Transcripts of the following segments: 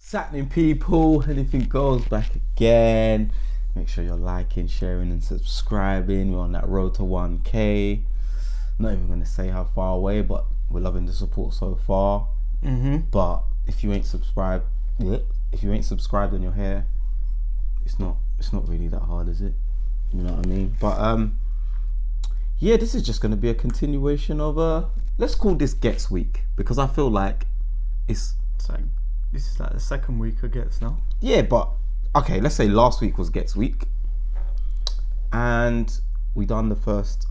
What's happening, people? Anything goes back again. Make sure you're liking, sharing and subscribing. We're on that road to 1K. Not even going to say how far away, but we're loving the support so far. But if you ain't subscribed and you're here, it's not really that hard, is it? You know what I mean? But yeah, this is just going to be a continuation of let's call this Ghetts week, because I feel like this is like the second week of Ghetts now. Yeah, but okay, let's say last week was Ghetts week, and we done the first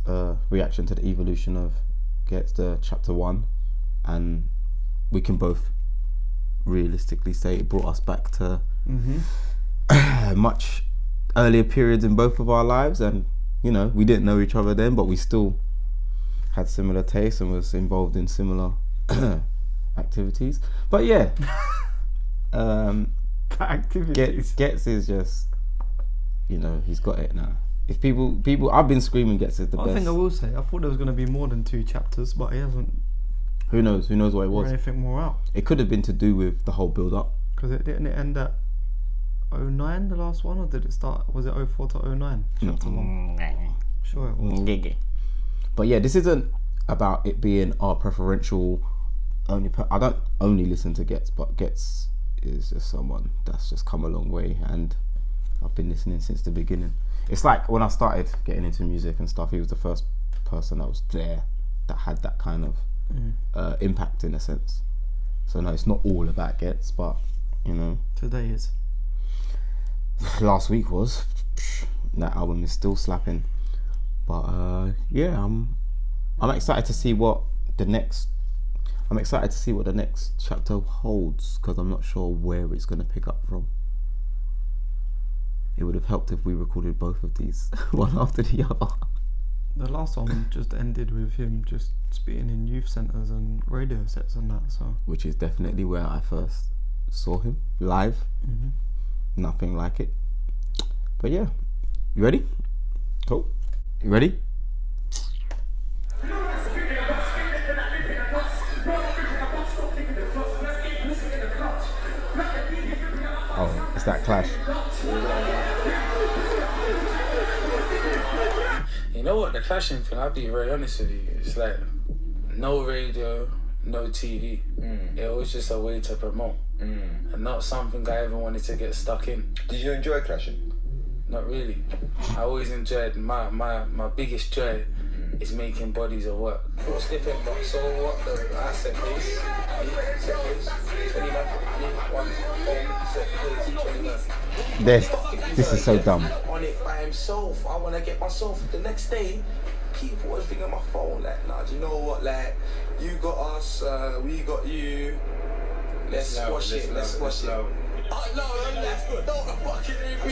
reaction to the Evolution of Ghetts, the chapter 1, and we can both realistically say it brought us back to much earlier periods in both of our lives, and you know, we didn't know each other then, but we still had similar tastes and was involved in similar activities. But yeah, Ghetts is just, you know, he's got it now. If people, I've been screaming Ghetts is the best. I think I will say, I thought there was going to be more than 2 chapters, but he hasn't. Who knows what it was? Anything more out? It could have been to do with the whole build up. Because it didn't end at 09, the last one, or did it start? Was it 04 to 09? Chapter 1. Sure it was. But yeah, this isn't about it being our preferential only. I don't only listen to Ghetts, but Ghetts is just someone that's just come a long way, and I've been listening since the beginning. It's like when I started getting into music and stuff, he was the first person that was there that had that kind of impact in a sense. So no, it's not all about Ghetts, but you know, today is. Last week was. That album is still slapping. But yeah, I'm excited to see what the next chapter holds, because I'm not sure where it's going to pick up from. It would have helped if we recorded both of these one after the other. The last one just ended with him just spitting in youth centres and radio sets and that, so. Which is definitely where I first saw him live. Nothing like it. But yeah, you ready? Cool. You ready? Oh, it's that Clash. You know what, the clashing thing, I'll be very honest with you, it's like no radio, no TV. It was just a way to promote, and not something I ever wanted to get stuck in. Did you enjoy clashing? Not really. I always enjoyed my biggest joy is making bodies of work. Snipping, so what the asset base, set base, 29, 1, set base, 29. This is so dumb. On it by himself, I want to get myself. The next day, people was ringing my phone like, nah, do you know what, like, you got us, we got you, let's squash it. Oh, no, that's good. Don't fucking me.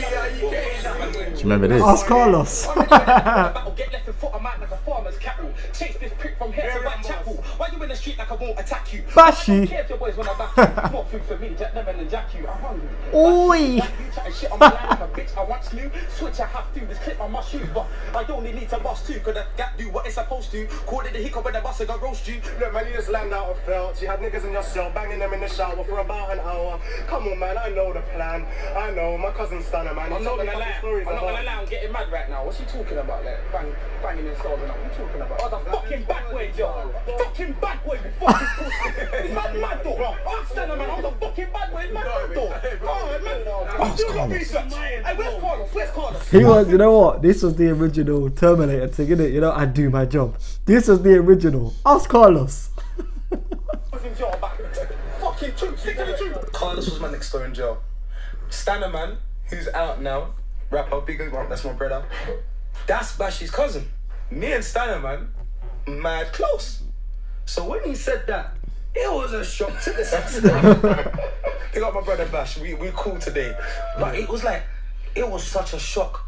Do you remember this? Ask Carlos. Get left in foot of mine like a farmer's cattle. Chase this prick from here to back chapel. Why you in the street like I won't attack you? Bashy. I don't care if your boys wanna back you. More food for me, Jack them and Jack you. I'm hungry. Oi. You chatting shit on my line like a bitch. I once knew. Switch I have to. This clip on my shoes, but I only need to bust too. Cause the gap do what it's supposed to. Call it the hiccup when the bus got roast you. Look, man, you just land out of felt. You had niggas in your cell, banging them in the shower for about an hour. Come on, man, I know the plan. I know, my cousin's stunner, man. I'm not gonna lie, I'm getting mad right now. What's he talking about? Like, banging his soul and that. What are you talking about? Oh, the fucking bad boy, yo. Fucking bad boy, you fucking pussy. Man, mad dog. I'm standing, man. I'm the fucking bad boy, man. Oh, man. Do my research. Hey, where's Carlos? He was, you know what? This was the original Terminator thing, innit? You know, I do my job. This was the original. Ask Carlos. Fucking truth. Stick to the truth. Carlos was my next door in jail. Stanner man, who's out now, rapper, big up, that's my brother. That's Bashy's cousin. Me and Stanner man, mad close. So when he said that, it was a shock to the system. Big up my brother Bash, we cool today. But it was like, it was such a shock.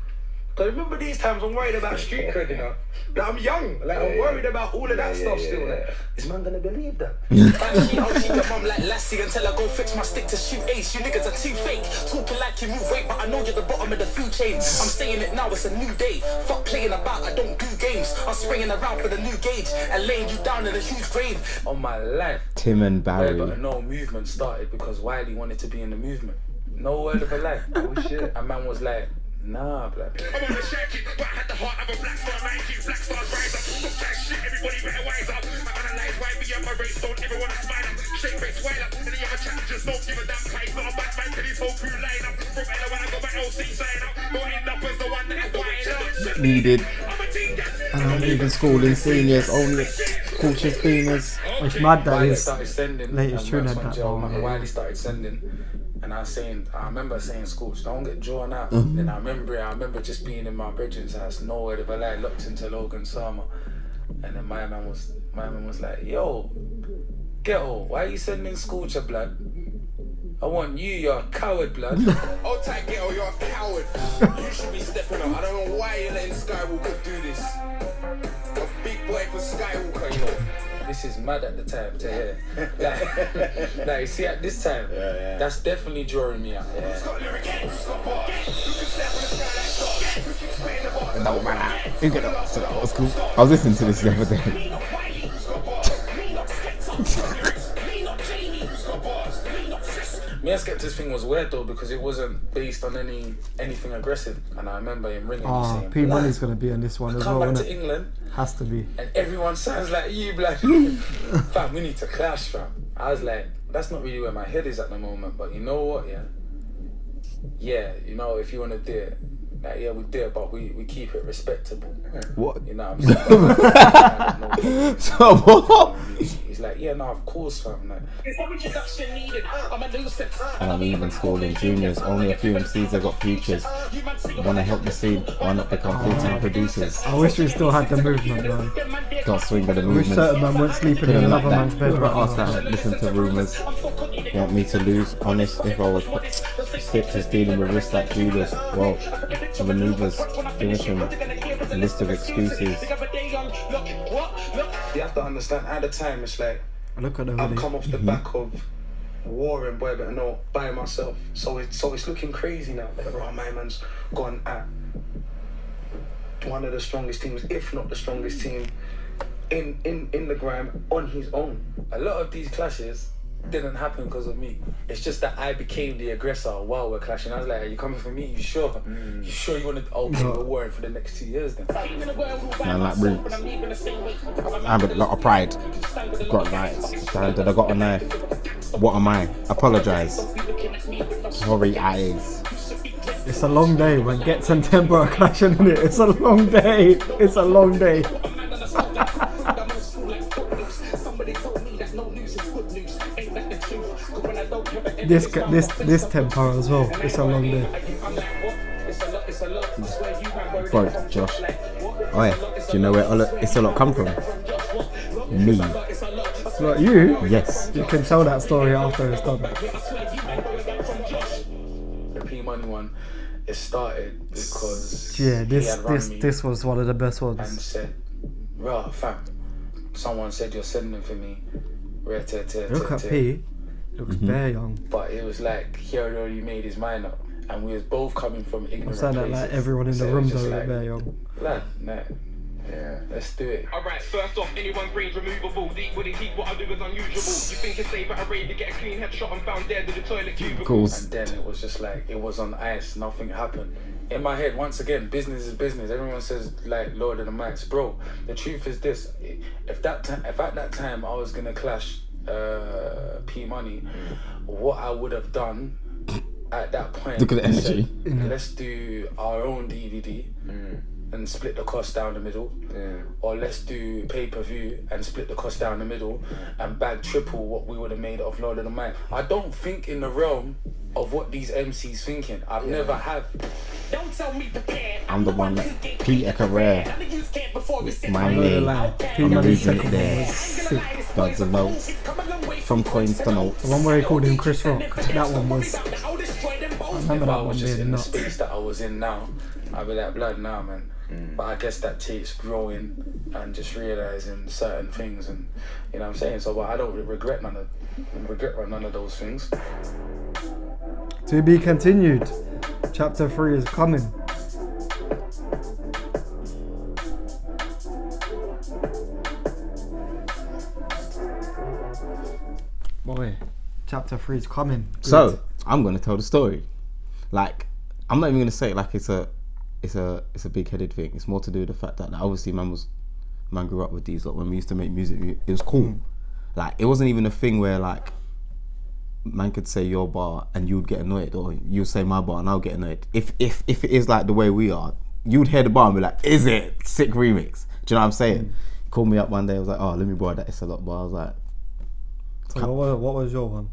Because remember these times I'm worried about street cred, you know? Like, I'm young, like I'm worried about all of that stuff still. Like, is man gonna believe that? I'll cheat your mum like Lassie until I go fix my stick to shoot ace. You niggas are too fake. Talking like you move weight, but I know you're the bottom of the food chain. I'm saying it now, it's a new day. Fuck playing about, I don't do games. I'm springing around for the new gauge and laying you down in a huge grave. On my life. Tim and Barry. But no movement started because Wiley wanted to be in the movement. No word of a lie. Oh shit. And man was like, nah, black. I'm on the circuit, but I had the heart of a black star. 19 black stars rise up. Stop that shit, everybody better wise up. I analyze why me and my race don't ever want to smile up. Shake face, wild up. Any other challengers don't give a damn place. Not a bad man till his whole crew line up. From LA when I got my LC sign up. Don't end up as the one that is wild up. Needed. I'm a team that's And I'm even schooling seniors, only cautious femurs. It's mad that Wiley his started sending. latest tune had that jail, bar. Wiley started sending. And I remember saying, Scorch, don't get drawn out. Then I remember just being in my brethren's house, nowhere of a lie, looked into Logan Sama. And then my man was like, yo, Ghetto, why are you sending Scorcher, blood? I want you, you're a coward, blood. oh, tight Ghetto, you're a coward. You should be stepping up. I don't know why you're letting Skywalker do this. A big boy for Skywalker, you know. This is mad at the time to hear. Like, you see, at this time, that's definitely drawing me out. No matter. You get up. So that was cool. I was listening to this the other day. Me and Skepta's thing was weird though because it wasn't based on anything aggressive. And I remember him ringing me saying, P Money's gonna be on this one as come well, back innit? to England Has to be. and everyone sounds like you, blood. Fam, we need to clash, fam. I was like, that's not really where my head is at the moment, but you know what, yeah, you know, if you want to do it, like, yeah, we do it, but we keep it respectable. What? You know what I'm saying? So what? He's like, yeah, no, of course, fam. Like, And I'm even schooling juniors, only a few MCs that got futures. Wanna help the scene, why not become full-time producers? I wish we still had the movement, man. Don't swing with the I wish certain movement. man weren't sleeping in Couldn't like another man's bed that. right Ask now. that, listen to rumours. Want me to lose? Honest, if I was sick just dealing with risks like Judas. Well, the manoeuvres, giving him a list of excuses. you have to understand, at the time, it's like, Look at the I've hoodie. come off the back of war and boy better know by myself. So it's looking crazy now. Like, oh, my man's gone at one of the strongest teams, if not the strongest team, in the grime on his own. A lot of these clashes didn't happen because of me. It's just that I became the aggressor while we're clashing. I was like, are you coming for me? You sure? You sure you want to? Okay, we're warring for the next 2 years then. Man, like roots. I have a lot of pride. Got rights. Dad, I got a knife. What am I? Apologise. Sorry, eyes. It's a long day when Ghetts and Tempo are clashing in it. It's a long day. It's a long day. This Tempo as well. It's a long day. Bro, Josh. Oh yeah, do you know where it's a lot come from? Me. Like you? Yes. You can tell that story after it's done. The P Money one, it started because Yeah, he had run me this was one of the best and ones. said, "Rah, fam, someone said you're sending for me." Look at P. Looks bare young. But it was like he had already made his mind up, and we was both coming from I'm ignorant saying that places. like everyone in So the it room was though just look like, bare young. lad, nah, yeah, let's do it. Alright, first off, anyone brains removable. Deep with it, keep what I do is unusual. You think it's safe at a raid to get a clean headshot and found dead in the toilet cubicle. Cubicles. And then it was just like, it was on ice, nothing happened. In my head, once again, business is business. Everyone says, like, Lord of the Mics. Bro, the truth is this. If at that time I was going to clash P Money, what I would have done at that point... Look at the energy. Let's do our own DVD and split the cost down the middle. Or let's do pay-per-view and split the cost down the middle and bag triple what we would have made off Lord of the Mic. I don't think in the realm of what these MCs thinking. I've never have. Don't tell me prepare. I'm the one that Peter Carrera. My I'm not gonna name. lie. P I'm Money's losing it second one there. was sick. Bugs and votes. from coins to notes. The one where he called him Chris Rock. That one was. I remember If I that one was just being in the nuts. space that I was in now, I'd be like blood now, man. But I guess that takes growing and just realizing certain things, and you know what I'm saying. So, but I don't regret none of those things. To be continued. Chapter 3 is coming. Boy, chapter 3 is coming. So I'm gonna tell the story. Like, I'm not even gonna say it like it's a big-headed thing. It's more to do with the fact that obviously man grew up with these. Like when we used to make music, it was cool. Like it wasn't even a thing where like man could say your bar and you'd get annoyed, or you'd say my bar and I'll get annoyed. If it is like the way we are, you'd hear the bar and be like, "Is it sick remix?" Do you know what I'm saying? Called me up one day. I was like, "Oh, let me borrow that. It's a lot bar." I was like, So what was your one?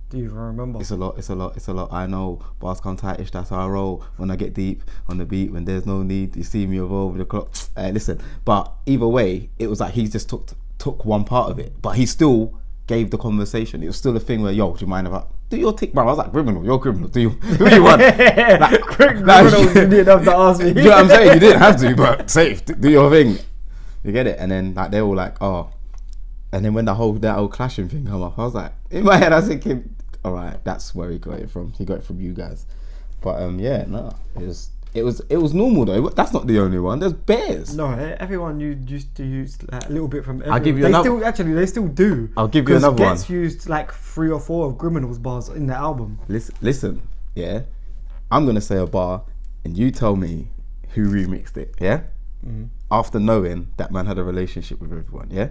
Do you even remember? It's a lot. I know bars come tightish, that's how I roll. When I get deep on the beat, when there's no need, you see me evolve the clock. Listen, but either way, it was like he just took one part of it, but he still gave the conversation. It was still a thing where, yo, do you mind if I do your tick, bro? I was like, criminal, you're criminal. Do you want? Like, Criminal, you didn't have to ask me. you know what I'm saying? You didn't have to, but safe. Do your thing. You get it? And then like they were like, oh. And then when that whole clashing thing come up, I was like, in my head, I was thinking, all right, that's where he got it from. He got it from you guys. But yeah, no, it was normal though. That's not the only one. There's bears. No, everyone used to use like, a little bit from. I'll give you they another. they still do. I'll give you another one. Ghetts used like 3 or 4 of Criminal's bars in the album. Listen, yeah. I'm gonna say a bar, and you tell me who remixed it. Yeah. Mm-hmm. After knowing that man had a relationship with everyone. Yeah.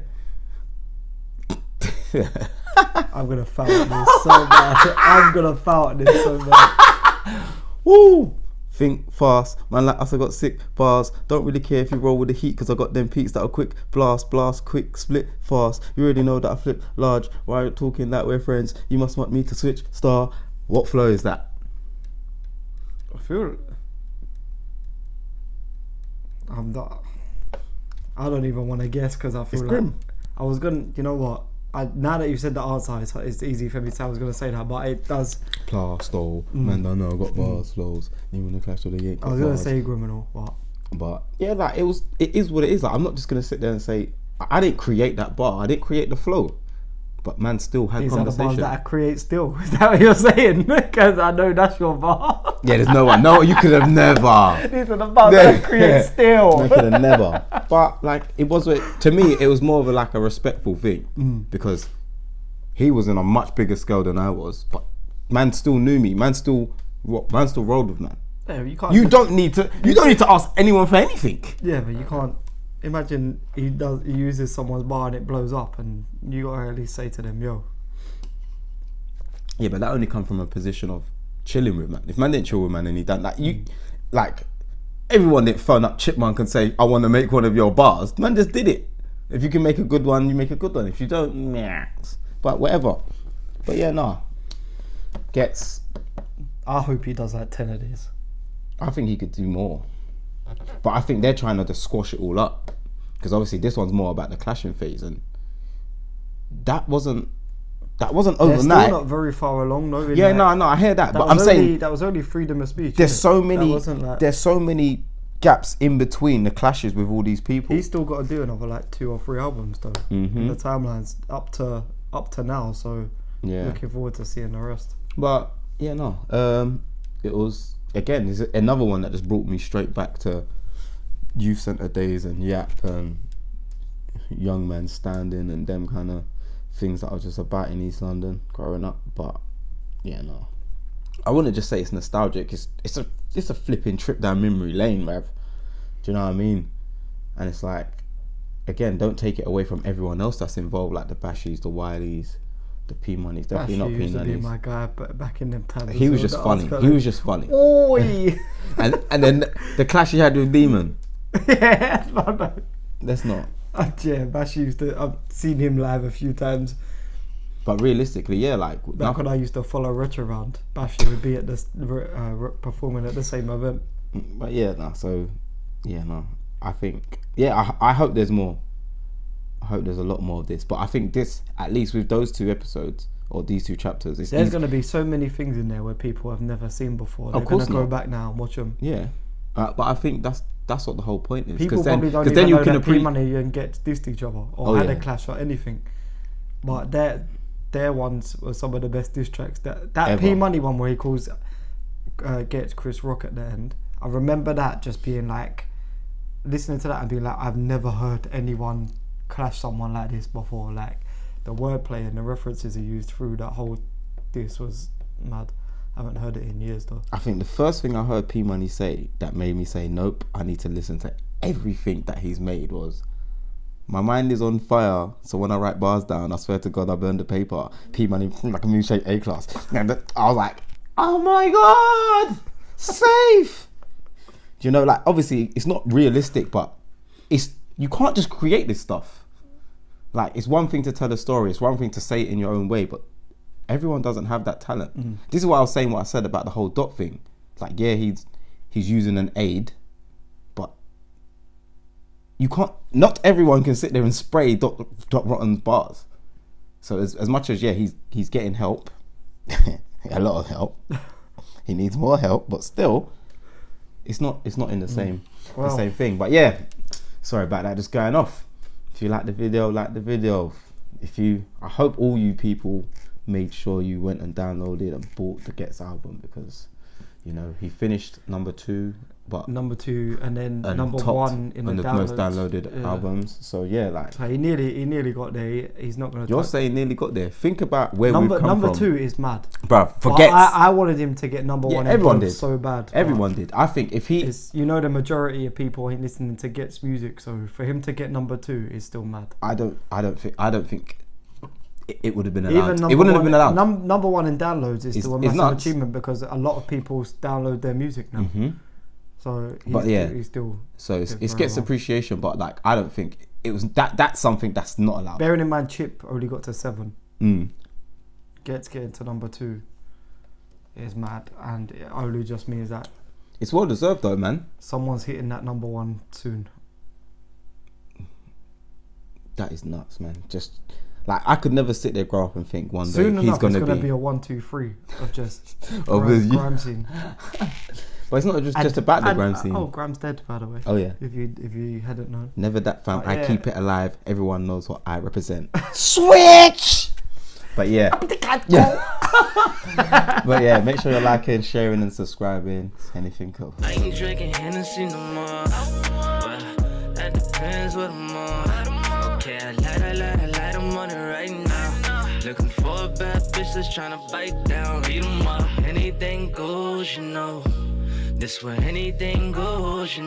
I'm gonna foul at this so bad. I'm gonna foul at this so bad. Woo! Think fast, man. Like us, I got sick bars. Don't really care if you roll with the heat, cause I got them peaks that are quick. Blast, quick, split, fast. You already know that I flip large. Why are you talking that we're friends? You must want me to switch star. What flow is that? I feel. I'm not. I don't even want to guess because I feel It's like grim. I was gonna. You know what? Now that you said the answer, it's easy for me to say I was gonna say that, but it does. Plasto, man, don't know. I got bars, flows. Even the clash of the yank. I was gonna say Criminal, but yeah, like it is what it is. Like I'm not just gonna sit there and say I didn't create that bar. I didn't create the flow. But man still had these conversation. are the bars that I create still. Is that what you're saying? Because I know that's your bar. Yeah, there's no one. No, you could have never. These are the bars that I create still. You could have never. But like, it was to me, it was more of a respectful thing because he was on a much bigger scale than I was. But man still knew me. Man still rolled with man. Yeah, you can't. You don't need to ask anyone for anything. Yeah, but you can't. Imagine he uses someone's bar and it blows up, and you gotta at least say to them, "Yo." Yeah, but that only comes from a position of chilling with man. If man didn't chill with man and he done that, everyone didn't phone up Chipmunk and say, "I want to make one of your bars." Man just did it. If you can make a good one, you make a good one. If you don't, nah. But whatever. But yeah, nah. Ghetts. I hope he does like 10 of these. I think he could do more. But I think they're trying to just squash it all up. Because obviously this one's more about the clashing phase, and that wasn't overnight. They're still not very far along, though. Yeah, no, I hear that. But I'm saying that was only freedom of speech. There's so many gaps in between the clashes with all these people. He's still got to do another 2 or 3 albums though. In the timelines up to now. So yeah, looking forward to seeing the rest. But yeah, no. It was again is another one that just brought me straight back to youth centre days and Yap and Young Man Standing and them kind of things that I was just about in East London growing up. But yeah, no, I wouldn't just say it's nostalgic. It's a flipping trip down memory lane, bruv. Do you know what I mean? And it's like, again, don't take it away from everyone else that's involved, like the Bashies, the Wileys, the P Moneys. Definitely not P used to be Moneys. my guy, but back in them times. He was just funny. He was just funny. Oi! and then the clash he had with Demon. Yeah, Let's not. Yeah, Bash used to. I've seen him live a few times. But realistically, yeah, like back when I used to follow Rich around, Bash would be at this performing at the same event. But yeah, no. So yeah, no. I think I hope there's more. I hope there's a lot more of this. But I think this, at least with those 2 episodes or these 2 chapters, it's There's going to be so many things in there where people have never seen before. They're Of going course to go not. back now and watch them. Yeah, but I think that's what the whole point is. People then, probably don't 'cause even then you know can that P-Money and Ghetts dissed each other or had a clash or anything. But their ones were some of the best diss tracks. That Ever. P-Money one where he calls Ghetts Chris Rock at the end. I remember that just being like, listening to that and being like, I've never heard anyone clash someone like this before. Like the wordplay and the references he used through that whole diss was mad. I haven't heard it in years though. I think the first thing I heard P Money say that made me say, nope, I need to listen to everything that he's made was, my mind is on fire, so when I write bars down, I swear to God I burn the paper. P Money like a moonshake A-class. And I was like, oh my God, safe. Do you know, like, obviously it's not realistic, but you can't just create this stuff. Like, it's one thing to tell a story, it's one thing to say it in your own way, but everyone doesn't have that talent. This is why I was saying what I said about the whole dot thing. Like, yeah, he's using an aid, but you can't. Not everyone can sit there and spray Dot Rotten's bars. So as much as he's getting help, a lot of help. He needs more help, but still, it's not in the same thing. But yeah, sorry about that. Just going off. If you like the video, like the video. I hope all you people made sure you went and downloaded and bought the Ghetts album, because he finished number 2, but number 2 and then number topped 1 in the most downloaded albums. So yeah, like, so he nearly got there. He's not going to. You're saying nearly got there. Think about where we've come number from. 2 is mad, bruv. But Forget. I wanted him to get number 1. Everyone did so bad. Everyone did. I think if he, the majority of people ain't listening to Ghetts music, so for him to get number 2 is still mad. I don't think it would have been allowed. It wouldn't have been allowed. Number 1 in downloads is still a massive achievement, because a lot of people download their music now. So he's still. So it gets appreciation, but like, I don't think it was that's something that's not allowed. Bearing in mind, Chip only got to 7. Ghetts getting to number 2 is mad, and it only just means that it's well deserved though, man. Someone's hitting that number 1 soon. That is nuts, man. Just like, I could never sit there, grow up and think one soon day enough, he's gonna it's be a 1, 2, 3 of just Obviously. grime scene. But it's not just about the grime scene. Oh, Graham's dead, by the way. Oh yeah. If you hadn't known. Never that, fam. Yeah. I keep it alive. Everyone knows what I represent. Switch. But yeah. But yeah, make sure you're liking, sharing, and subscribing. Anything cool. I ain't drinking Hennessy no more. But that depends what I'm on. Okay, I light, I'm on it right now. Looking for a bad bitch that's tryna bite down. Eat 'em up. Anything goes, This where anything goes,